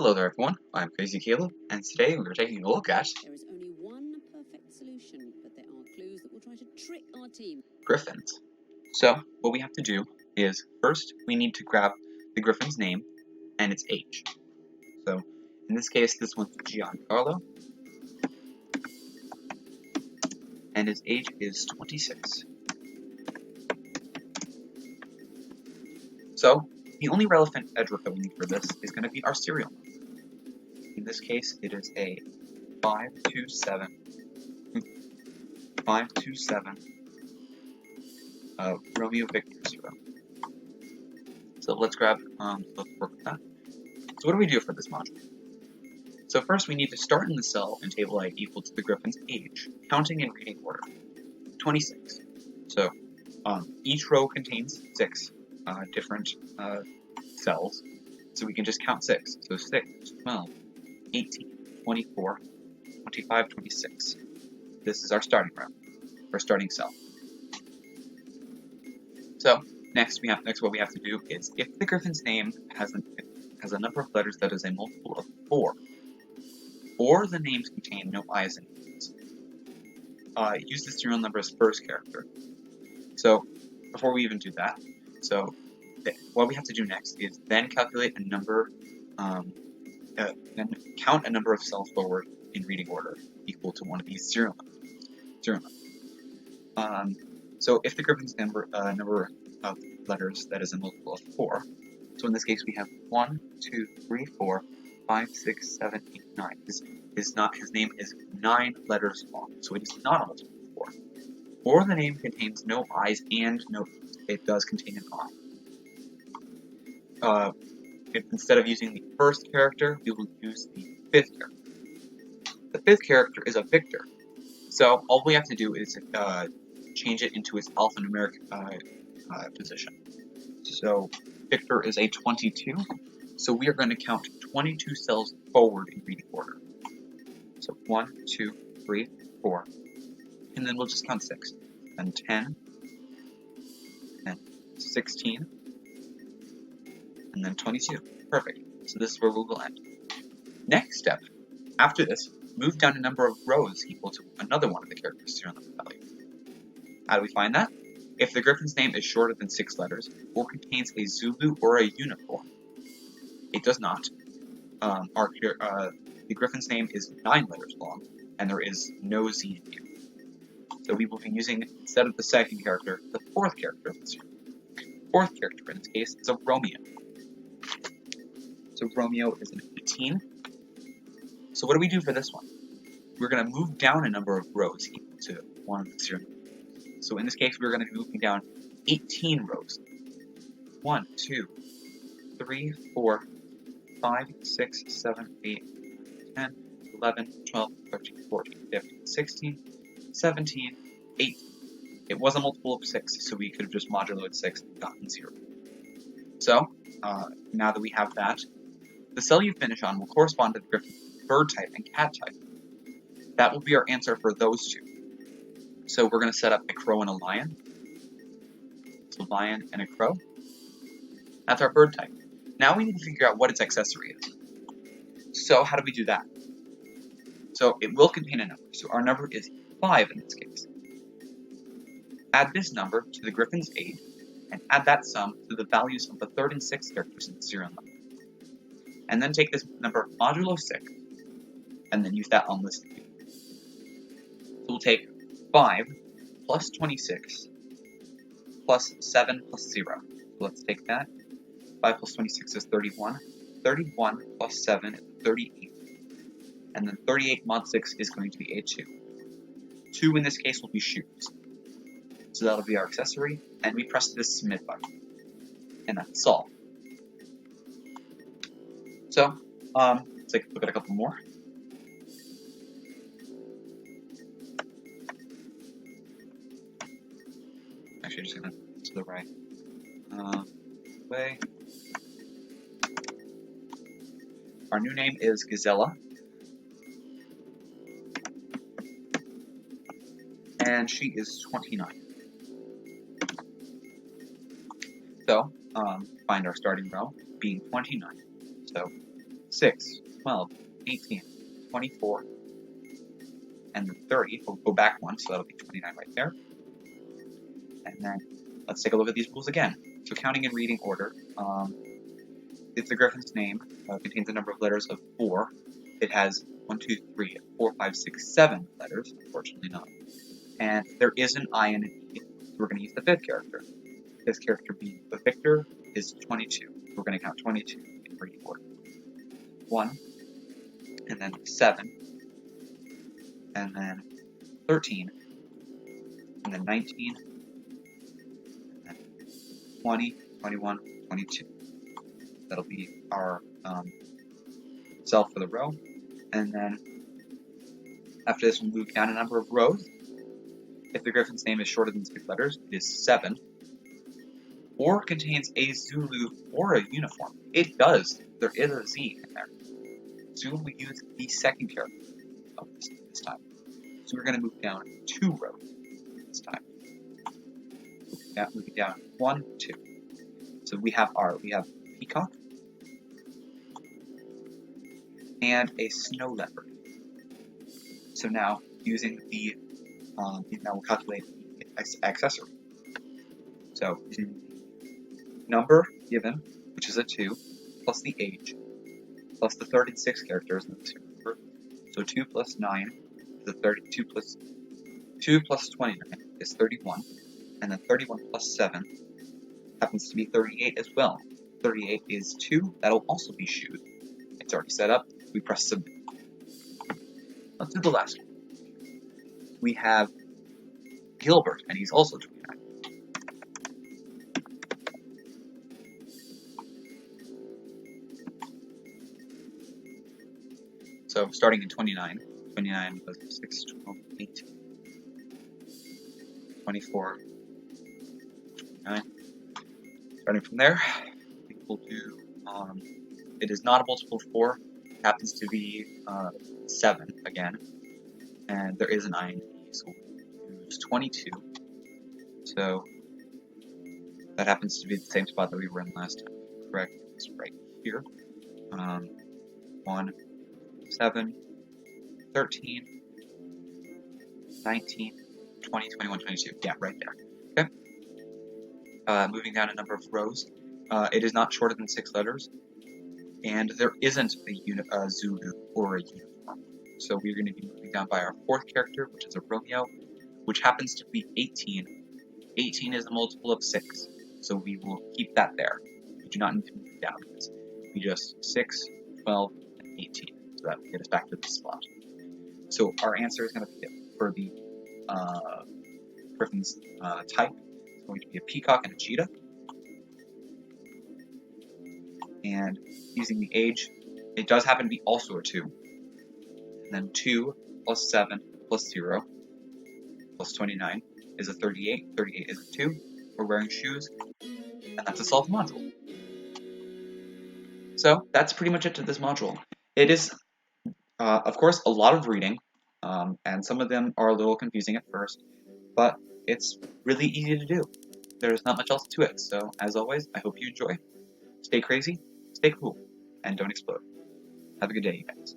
Hello there everyone, I'm Crazy Caleb, and today we're taking a look at There is only one perfect solution, but there are clues that will try to trick our team. Gryphons. So, what we have to do is, first, we need to grab the Gryphon's name and its age. So, in this case, this one's Giancarlo, and his age is 26. So, the only relevant address that we need for this is going to be our serial number. In this case, it is a 527 Romeo Victor 0. So let's work with that. So what do we do for this module? So first we need to start in the cell in table I equal to the Gryphon's age, counting in reading order, 26. So each row contains 6 different cells, so we can just count 6. So 6, 12, 18, 24, 25, 26. This is our starting row, our starting cell. So next what we have to do is, if the Gryphon's name has a number of letters that is a multiple of 4, or the names contain no I's and E's, use the serial number as first character. So before we even do that, what we have to do next is then calculate a number, then count a number of cells forward in reading order equal to one of these serial numbers. So if the Gryphon's number of letters that is a multiple of 4, so in this case we have 1, 2, 3, 4, 5, 6, 7, 8, 9. His name is 9 letters long, so it is not a multiple of 4. Or the name contains no I's and no E's. It does contain an I. Instead of using the first character, we will use the 5th character. The 5th character is a Victor, so all we have to do is change it into its alphanumeric position. So Victor is a 22, so we are going to count 22 cells forward in reading order. So 1, 2, 3, 4, and then we'll just count 6, and 10, and 16, and then 22. Perfect. So this is where we will end. Next step, after this, move down a number of rows equal to another one of the character's serial number values. How do we find that? If the Gryphon's name is shorter than 6 letters, or contains a Zulu or a unicorn, it does not. The Gryphon's name is 9 letters long, and there is no Z in U. So we will be using, instead of the 2nd character, the 4th character of the serial. 4th character in this case is a Romeo. So Romeo is an 18. So what do we do for this one? We're going to move down a number of rows equal to one of the serial numbers. So in this case, we're going to be moving down 18 rows. 1, 2, 3, 4, 5, 6, 7, 8, 10, 11, 12, 13, 14, 15, 16, 17, 18. It was a multiple of 6, so we could have just modulated 6 and gotten 0. So, now that we have that, the cell you finish on will correspond to the Gryphon's bird type and cat type. That will be our answer for those two. So we're going to set up a crow and a lion. So lion and a crow. That's our bird type. Now we need to figure out what its accessory is. So how do we do that? So it will contain a number. So our number is 5 in this case. Add this number to the Gryphon's age, and add that sum to the values of the 3rd and 6th characters in the serial number. And then take this number modulo 6, and then use that on list view. So we'll take 5 plus 26 plus 7 plus 0. So let's take that. 5 plus 26 is 31. 31 plus 7 is 38. And then 38 mod 6 is going to be a 2. 2 in this case will be shoes. So that'll be our accessory, and we press this submit button. And that's solved. So, let's take a look at a couple more. Actually, just gonna to the right way. Our new name is Gazella, and she is 29. So, find our starting row being 29. So 6, 12, 18, 24, and then 30. We'll go back one, so that'll be 29 right there. And then let's take a look at these rules again. So counting in reading order, if the Gryphon's name contains a number of letters of 4, it has 1, 2, 3, 4, 5, 6, 7 letters, unfortunately not. And there is an I and an E, so we're going to use the 5th character. This character being the victor is 22. We're going to count 22 in reading order. 1, and then 7, and then 13, and then 19, and then 20, 21, 22. That'll be our self for the row. And then after this, we'll move down a number of rows. If the Gryphon's name is shorter than 6 letters, it is 7. Or contains a Zulu or a uniform. It does. There is a Z in there. So we use the 2nd character of this time. So we're going to move down 2 rows this time. Moving down 1, 2. So we have peacock and a snow leopard. So now using now we'll calculate the accessory. So using the number given, which is a 2, plus the age, plus the 3rd and 6th characters in this number. So 2 plus 9 is a 32 plus 2 plus 29 is 31, and then 31 plus 7 happens to be 38 as well. 38 is 2. That'll also be shoes. It's already set up. We press submit. Let's do the last one. We have Gilbert, and he's also 29. So starting in 29, 29 was 6, 12, 18, 24, 29. Starting from there, we'll do, it is not a multiple of 4, it happens to be 7 again, and there is an I and E, so we'll use 22. So that happens to be the same spot that we were in last time. Correct, it's right here. 1, 7, 13, 19, 20, 21, 22. Yeah, right there. Okay. Moving down a number of rows. It is not shorter than 6 letters, and there isn't a Zulu or a uniform. So we're going to be moving down by our 4th character, which is a Romeo, which happens to be 18. 18 is a multiple of 6, so we will keep that there. We do not need to move down. We just 6, 12, and 18. So that will get us back to this spot. So our answer is going to be for the Gryphon's type. It's going to be a peacock and a cheetah. And using the age, it does happen to be also a 2. And then 2 plus 7 plus 0 plus 29 is a 38. 38 is a 2. We're wearing shoes. And that's a solved module. So that's pretty much it to this module. It is, of course, a lot of reading. And some of them are a little confusing at first. But it's really easy to do. There's not much else to it. So as always, I hope you enjoy. Stay crazy, stay cool, and don't explode. Have a good day, you guys.